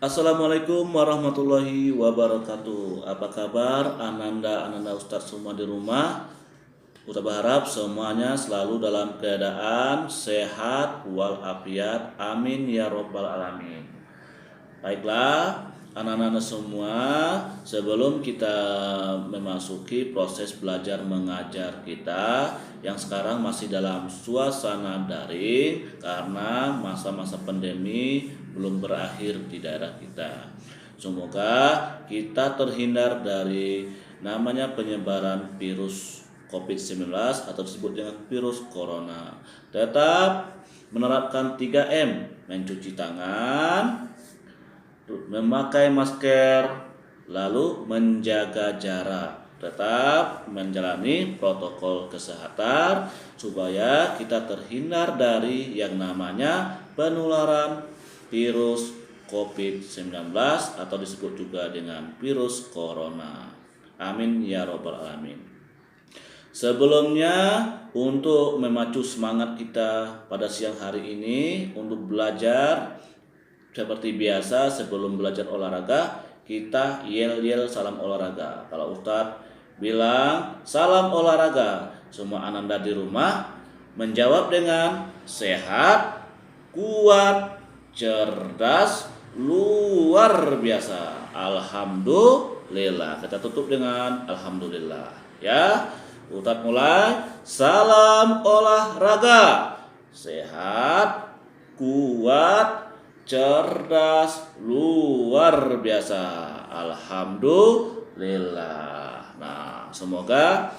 Assalamualaikum warahmatullahi wabarakatuh. Apa kabar Ananda Ustadz semua di rumah? Ustadz berharap semuanya selalu dalam keadaan sehat walafiat. Amin ya robbal alamin. Baiklah, anak-anak semua, sebelum kita memasuki proses belajar mengajar kita yang sekarang masih dalam suasana daring karena masa-masa pandemi belum berakhir di daerah kita. Semoga kita terhindar dari namanya penyebaran virus COVID-19 atau disebut dengan virus corona. Tetap menerapkan 3M, mencuci tangan, memakai masker, lalu menjaga jarak. Tetap menjalani protokol kesehatan supaya kita terhindar dari yang namanya penularan virus COVID-19 atau disebut juga dengan virus corona. Amin ya robbal alamin. Sebelumnya, untuk memacu semangat kita pada siang hari ini untuk belajar seperti biasa, sebelum belajar olahraga, kita yel-yel salam olahraga. Kalau Ustadz bilang salam olahraga, semua ananda di rumah menjawab dengan sehat, kuat, cerdas, luar biasa. Alhamdulillah. Kita tutup dengan alhamdulillah. Ya, Ustadz mulai. Salam olahraga, sehat, kuat, cerdas, luar biasa. Alhamdulillah. Nah, semoga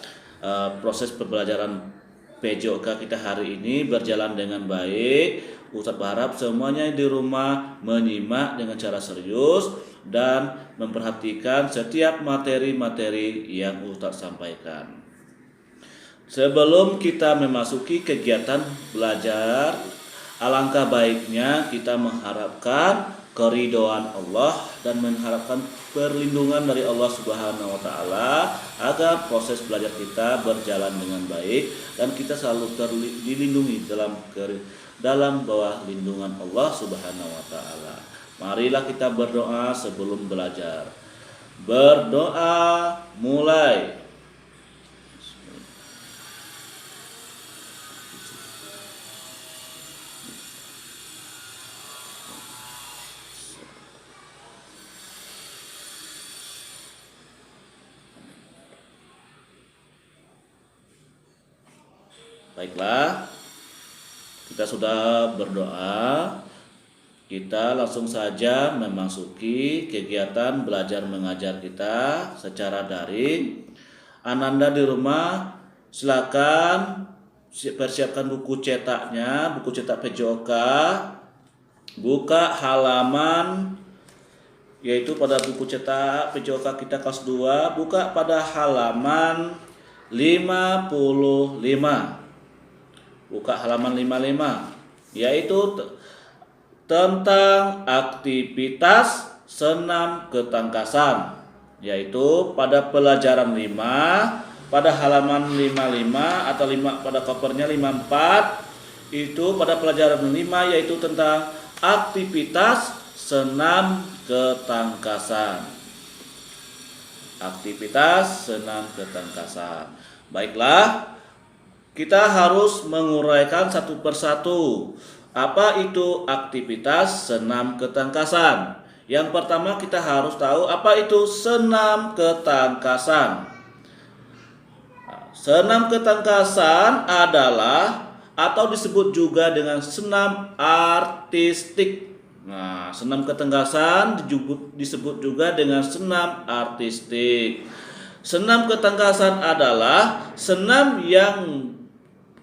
proses pembelajaran PJOK kita hari ini berjalan dengan baik. Ustadz berharap semuanya di rumah menyimak dengan cara serius dan memperhatikan setiap materi-materi yang Ustadz sampaikan. Sebelum kita memasuki kegiatan belajar, alangkah baiknya kita mengharapkan keridhaan Allah dan mengharapkan perlindungan dari Allah Subhanahu wa taala agar proses belajar kita berjalan dengan baik dan kita selalu dilindungi dalam bawah lindungan Allah Subhanahu wa taala. Marilah kita berdoa sebelum belajar. Berdoa mulai. Baiklah, kita sudah berdoa. Kita langsung saja memasuki kegiatan belajar mengajar kita secara daring. Ananda di rumah, silakan persiapkan buku cetaknya, buku cetak PJOK. Buka halaman, yaitu pada buku cetak PJOK kita kelas 2, buka pada halaman 55. Buka halaman 55, yaitu tentang aktivitas senam ketangkasan, yaitu pada pelajaran 5 pada halaman 55 atau 5 pada kopernya 54, itu pada pelajaran 5 yaitu tentang aktivitas senam ketangkasan. Aktivitas senam ketangkasan. Baiklah, kita harus menguraikan satu persatu. Apa itu aktivitas senam ketangkasan? Yang pertama kita harus tahu apa itu senam ketangkasan. Senam ketangkasan adalah atau disebut juga dengan senam artistik. Nah, senam ketangkasan disebut juga dengan senam artistik. Senam ketangkasan adalah senam yang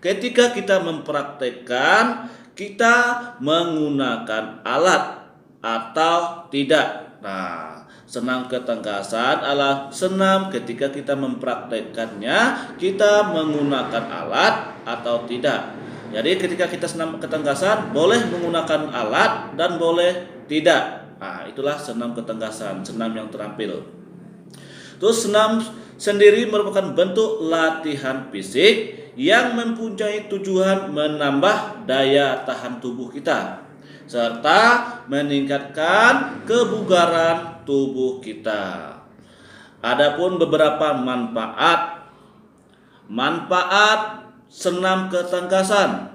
ketika kita mempraktekkan, kita menggunakan alat atau tidak. Nah, senam ketangkasan adalah senam ketika kita mempraktekkannya, kita menggunakan alat atau tidak. Jadi ketika kita senam ketangkasan, boleh menggunakan alat dan boleh tidak. Nah, itulah senam ketangkasan, senam yang terampil. Terus senam sendiri merupakan bentuk latihan fisik yang mempunyai tujuan menambah daya tahan tubuh kita. serta meningkatkan kebugaran tubuh kita. Adapun beberapa manfaat senam ketangkasan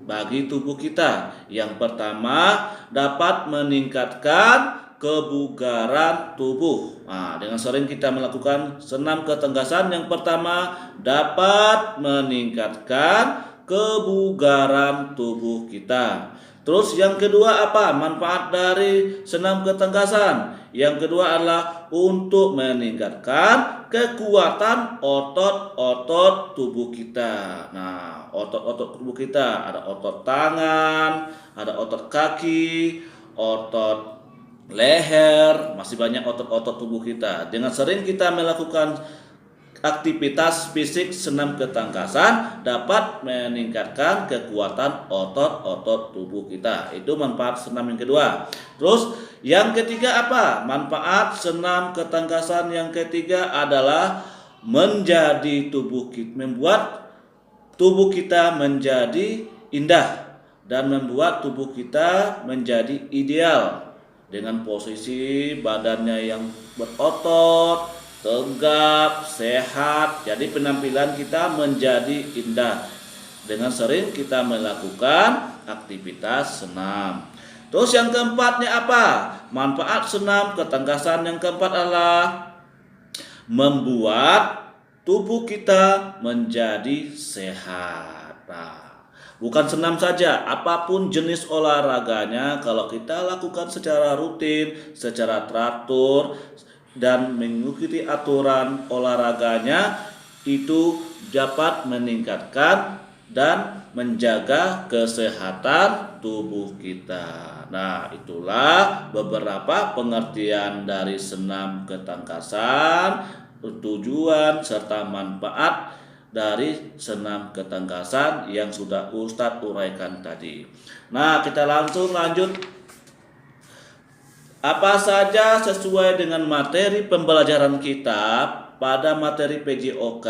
bagi tubuh kita. Yang pertama, dapat meningkatkan kebugaran tubuh. Nah, dengan sering kita melakukan senam ketangkasan, yang pertama dapat meningkatkan kebugaran tubuh kita. Terus yang kedua apa? Manfaat dari senam ketangkasan. Yang kedua adalah untuk meningkatkan kekuatan otot-otot tubuh kita. Nah, otot-otot tubuh kita ada otot tangan, ada otot kaki, otot leher, masih banyak otot-otot tubuh kita. Dengan sering kita melakukan aktivitas fisik senam ketangkasan dapat meningkatkan kekuatan otot-otot tubuh kita. Itu manfaat senam yang kedua. Terus yang ketiga apa? Manfaat senam ketangkasan yang ketiga adalah membuat tubuh kita menjadi indah dan membuat tubuh kita menjadi ideal dengan posisi badannya yang berotot, tegap, sehat. Jadi penampilan kita menjadi indah dengan sering kita melakukan aktivitas senam. Terus yang keempatnya apa? Manfaat senam ketangkasan yang keempat adalah membuat tubuh kita menjadi sehat. Nah, bukan senam saja, apapun jenis olahraganya kalau kita lakukan secara rutin, secara teratur dan mengikuti aturan olahraganya, itu dapat meningkatkan dan menjaga kesehatan tubuh kita. Nah, itulah beberapa pengertian dari senam ketangkasan, tujuan serta manfaat dari senam ketangkasan yang sudah Ustadz uraikan tadi. Nah, kita langsung lanjut. Apa saja sesuai dengan materi pembelajaran kita pada materi PJOK,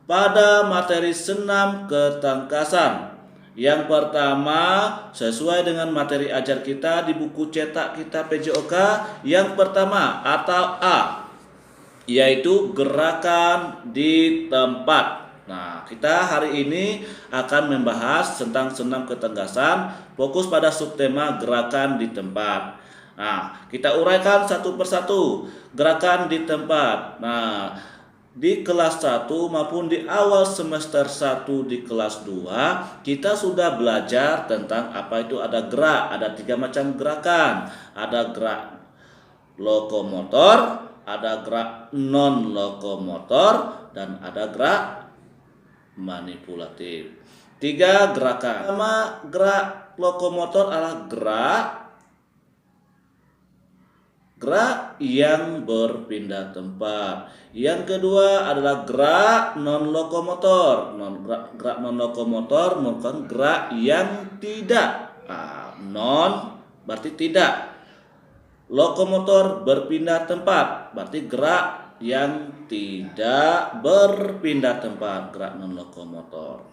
pada materi senam ketangkasan. Yang pertama, sesuai dengan materi ajar kita di buku cetak kita PJOK, yang pertama atau A, yaitu gerakan di tempat. Nah, kita hari ini akan membahas tentang senam ketangkasan, fokus pada subtema gerakan di tempat. Nah, kita uraikan satu persatu gerakan di tempat. Nah, di kelas 1 maupun di awal semester 1 di kelas 2 kita sudah belajar tentang apa itu ada gerak, ada 3 macam gerakan. Ada gerak lokomotor, ada gerak non lokomotor, dan ada gerak manipulatif. 3 gerakan. Pertama, gerak lokomotor adalah gerak yang berpindah tempat. Yang kedua adalah gerak non lokomotor. Gerak non lokomotor merupakan gerak yang tidak. Non berarti tidak. Lokomotor berpindah tempat berarti gerak yang tidak berpindah tempat, gerak non lokomotor.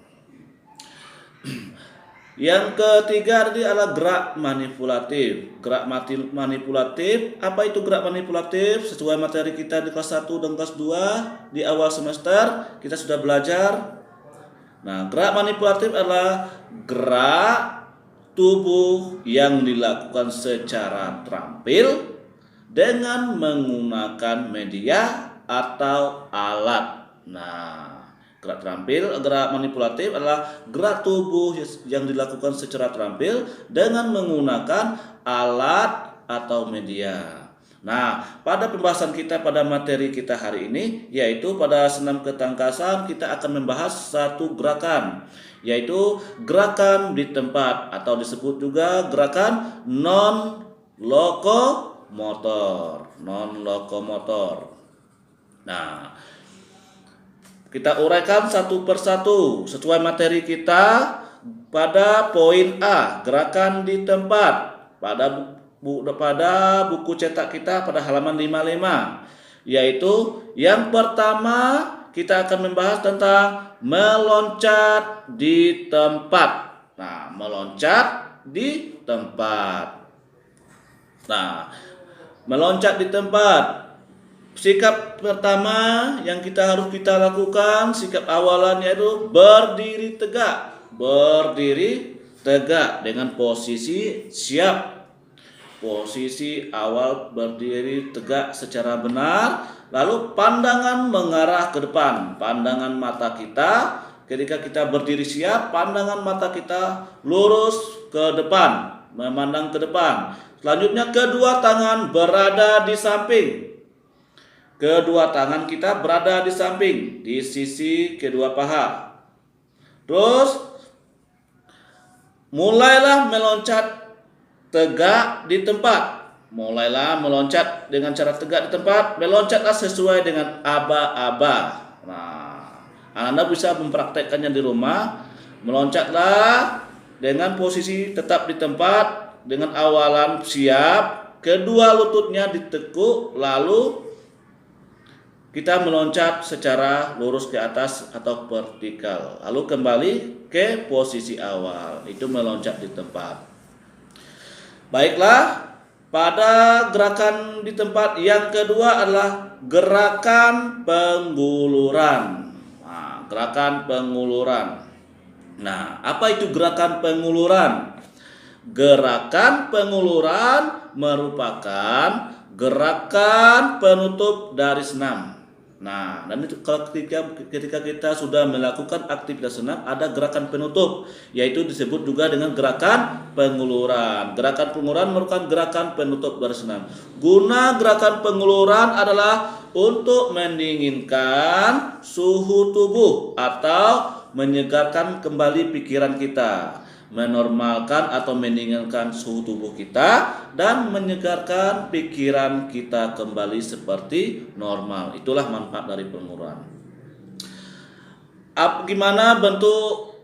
Yang ketiga adalah gerak manipulatif. Gerak manipulatif, apa itu gerak manipulatif? Sesuai materi kita di kelas 1 dan kelas 2 di awal semester kita sudah belajar. Nah, gerak manipulatif adalah gerak tubuh yang dilakukan secara terampil dengan menggunakan media atau alat. Nah, gerak terampil, gerak manipulatif adalah gerak tubuh yang dilakukan secara terampil dengan menggunakan alat atau media. Nah, pada pembahasan kita pada materi kita hari ini, yaitu pada senam ketangkasan, kita akan membahas satu gerakan, yaitu gerakan di tempat atau disebut juga gerakan non lokomotor. Nah, kita uraikan satu persatu sesuai materi kita pada poin A, gerakan di tempat. Pada buku cetak kita pada halaman 55, yaitu yang pertama kita akan membahas tentang meloncat di tempat. Nah, meloncat di tempat. Nah, meloncat di tempat. Sikap pertama yang harus kita lakukan, sikap awalannya itu berdiri tegak. Berdiri tegak dengan posisi siap. Posisi awal berdiri tegak secara benar, lalu pandangan mengarah ke depan. Pandangan mata kita ketika kita berdiri siap, pandangan mata kita lurus ke depan, memandang ke depan. Selanjutnya kedua tangan berada di samping. Kedua tangan kita berada di samping, di sisi kedua paha. Terus mulailah meloncat tegak di tempat. Mulailah meloncat dengan cara tegak di tempat. Meloncatlah sesuai dengan aba-aba. Nah, Anda bisa mempraktekkannya di rumah. Meloncatlah dengan posisi tetap di tempat, dengan awalan siap, kedua lututnya ditekuk, lalu kita meloncat secara lurus ke atas atau vertikal. Lalu kembali ke posisi awal. Itu meloncat di tempat. Baiklah, pada gerakan di tempat yang kedua adalah gerakan penguluran. Nah, gerakan penguluran. Nah, apa itu gerakan penguluran? Gerakan penguluran merupakan gerakan penutup dari senam. Nah, dan itu kalau ketika kita sudah melakukan aktivitas senam, ada gerakan penutup, yaitu disebut juga dengan gerakan penguluran. Gerakan penguluran merupakan gerakan penutup dari senam. Guna gerakan penguluran adalah untuk mendinginkan suhu tubuh atau menyegarkan kembali pikiran kita, menormalkan atau mendinginkan suhu tubuh kita, dan menyegarkan pikiran kita kembali seperti normal. Itulah manfaat dari penguluran. Gimana bentuk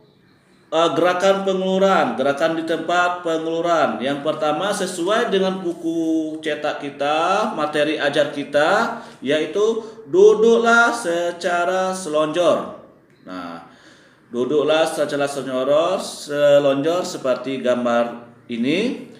gerakan penguluran? Gerakan di tempat penguluran. Yang pertama sesuai dengan buku cetak kita, materi ajar kita, yaitu duduklah secara selonjor. Nah, duduklah secara selonjor seperti gambar ini.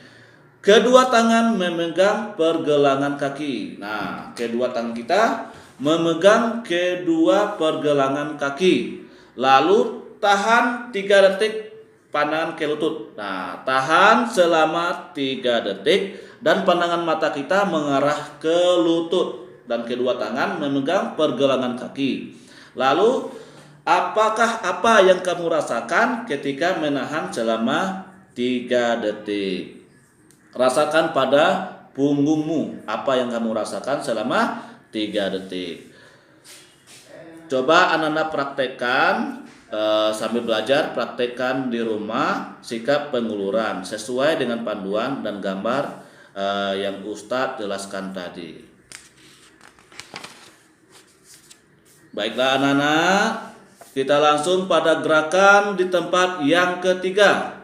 Kedua tangan memegang pergelangan kaki. Nah, kedua tangan kita memegang kedua pergelangan kaki. Lalu tahan 3 detik pandangan ke lutut. Nah, tahan selama 3 detik dan pandangan mata kita mengarah ke lutut dan kedua tangan memegang pergelangan kaki. Lalu apa yang kamu rasakan ketika menahan selama 3 detik? Rasakan pada punggungmu apa yang kamu rasakan selama 3 detik. Coba anak-anak praktekkan sambil belajar, praktekkan di rumah sikap penguluran sesuai dengan panduan dan gambar yang Ustadz jelaskan tadi. Baiklah anak-anak, kita langsung pada gerakan di tempat yang ketiga.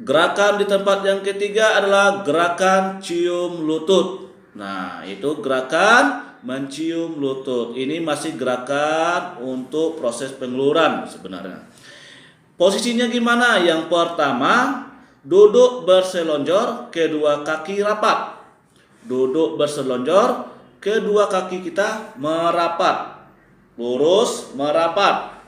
Gerakan di tempat yang ketiga adalah gerakan cium lutut. Nah, itu gerakan mencium lutut. Ini masih gerakan untuk proses penguluran sebenarnya. Posisinya gimana? Yang pertama, duduk berselonjor, kedua kaki rapat. Duduk berselonjor, kedua kaki kita merapat. Lurus, merapat.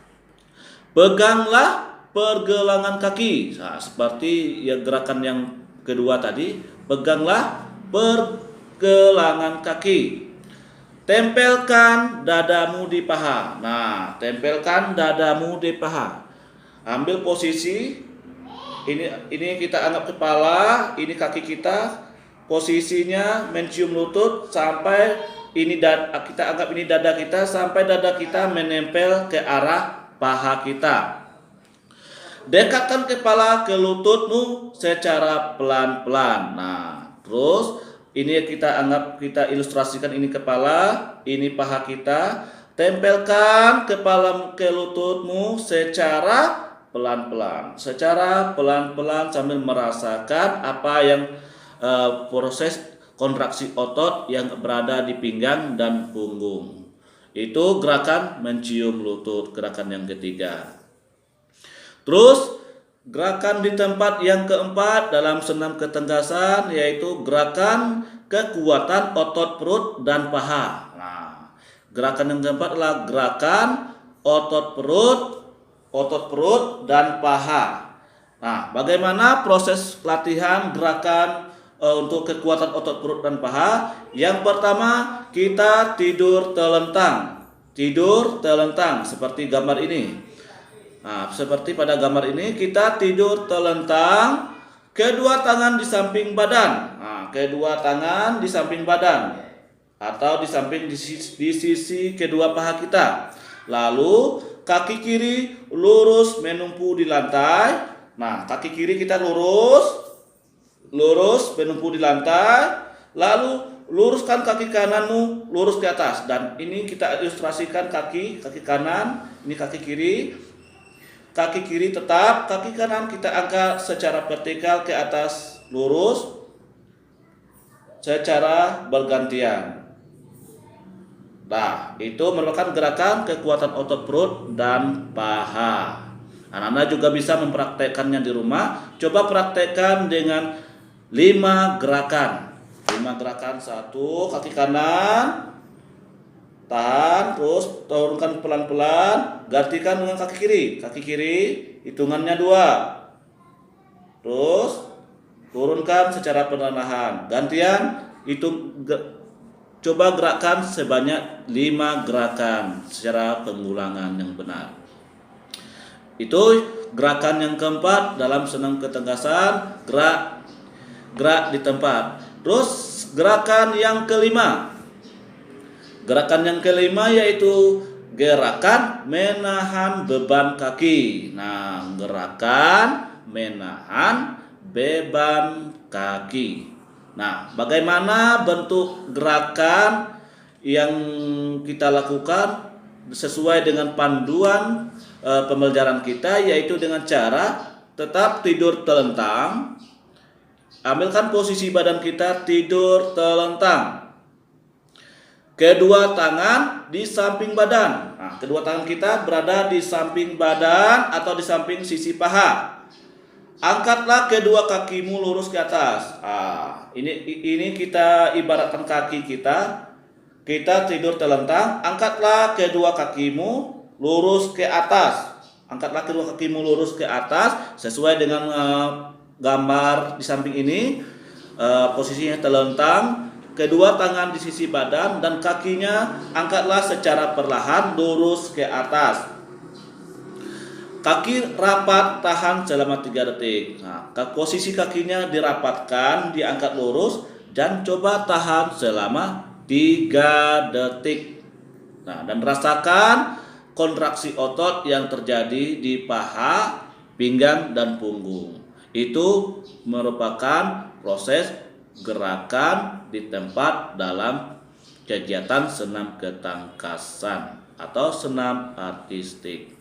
Peganglah pergelangan kaki. Nah, seperti gerakan yang kedua tadi, peganglah pergelangan kaki. Tempelkan dadamu di paha. Nah, tempelkan dadamu di paha. Ambil posisi ini kita anggap kepala, ini kaki kita. Posisinya mencium lutut sampai kita anggap ini dada kita sampai dada kita menempel ke arah paha kita. Dekatkan kepala ke lututmu secara pelan-pelan. Nah, terus ini kita ilustrasikan, ini kepala, ini paha kita. Tempelkan kepala ke lututmu secara pelan-pelan. Secara pelan-pelan sambil merasakan apa yang proses kontraksi otot yang berada di pinggang dan punggung. Itu gerakan mencium lutut, gerakan yang ketiga. Terus Gerakan di tempat yang keempat dalam senam ketangkasan yaitu gerakan kekuatan otot perut dan paha. Nah, gerakan yang keempat adalah gerakan otot perut dan paha. Nah, bagaimana proses latihan gerakan untuk kekuatan otot perut dan paha? Yang pertama, kita tidur telentang. Tidur telentang seperti gambar ini. Nah, seperti pada gambar ini kita tidur telentang, kedua tangan di samping badan. Nah, kedua tangan di samping badan atau di samping di sisi kedua paha kita. Lalu kaki kiri lurus menumpu di lantai. Nah, kaki kiri kita lurus menumpu di lantai. Lalu luruskan kaki kananmu lurus ke atas. Dan ini kita ilustrasikan kaki kanan, ini kaki kiri. Kaki kiri tetap, kaki kanan kita angkat secara vertikal ke atas lurus secara bergantian. Nah, itu merupakan gerakan kekuatan otot perut dan paha. Anak-anak juga bisa mempraktekkannya di rumah. Coba praktekkan dengan 5 gerakan. 5 gerakan. 1, kaki kanan, tahan, terus turunkan pelan-pelan, gantikan dengan kaki kiri, hitungannya 2, terus turunkan secara perlahan, gantian, coba gerakkan sebanyak 5 gerakan secara pengulangan yang benar. Itu gerakan yang keempat dalam senam ketangkasan, gerak di tempat. Terus gerakan yang kelima. Gerakan yang kelima yaitu gerakan menahan beban kaki. Nah, gerakan menahan beban kaki. Nah, bagaimana bentuk gerakan yang kita lakukan sesuai dengan panduan pembelajaran kita, yaitu dengan cara tetap tidur telentang. Ambilkan posisi badan kita tidur telentang. Kedua tangan di samping badan. Nah, kedua tangan kita berada di samping badan atau di samping sisi paha. Angkatlah kedua kakimu lurus ke atas. Nah, ini kita ibaratkan kaki kita. Kita tidur telentang. Angkatlah kedua kakimu lurus ke atas. Angkatlah kedua kakimu lurus ke atas sesuai dengan gambar di samping ini. Posisinya telentang. Kedua tangan di sisi badan dan kakinya angkatlah secara perlahan lurus ke atas. Kaki rapat, tahan selama 3 detik. Nah, posisi kakinya dirapatkan, diangkat lurus dan coba tahan selama 3 detik. Nah, dan rasakan kontraksi otot yang terjadi di paha, pinggang dan punggung. Itu merupakan proses gerakan di tempat dalam kegiatan senam ketangkasan atau senam artistik.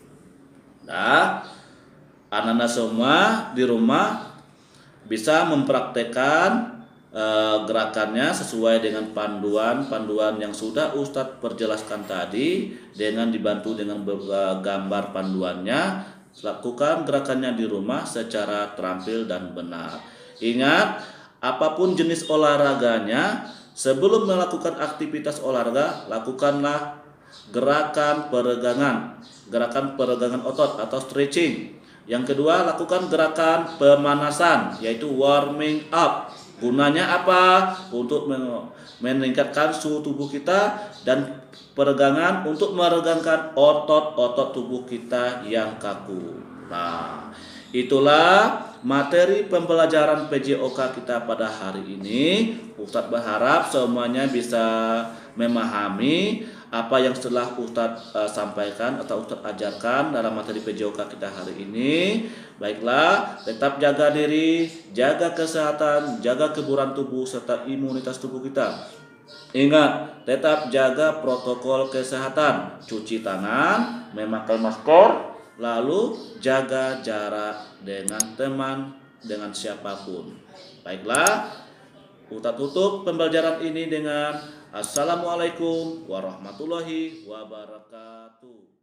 Nah, anak-anak semua di rumah bisa mempraktekkan gerakannya sesuai dengan panduan yang sudah Ustadz perjelaskan tadi, dengan dibantu dengan gambar panduannya. Lakukan gerakannya di rumah secara terampil dan benar. Ingat, apapun jenis olahraganya, sebelum melakukan aktivitas olahraga, lakukanlah gerakan peregangan otot atau stretching. Yang kedua, lakukan gerakan pemanasan, yaitu warming up. Gunanya apa? Untuk meningkatkan suhu tubuh kita, dan peregangan untuk meregangkan otot-otot tubuh kita yang kaku. Nah, itulah materi pembelajaran PJOK kita pada hari ini. Ustadz berharap semuanya bisa memahami apa yang setelah Ustadz sampaikan atau Ustadz ajarkan dalam materi PJOK kita hari ini. Baiklah, tetap jaga diri, jaga kesehatan, jaga kebugaran tubuh serta imunitas tubuh kita. Ingat, tetap jaga protokol kesehatan, cuci tangan, memakai masker, lalu jaga jarak dengan teman, dengan siapapun. Baiklah, kita tutup pembelajaran ini dengan Assalamualaikum warahmatullahi wabarakatuh.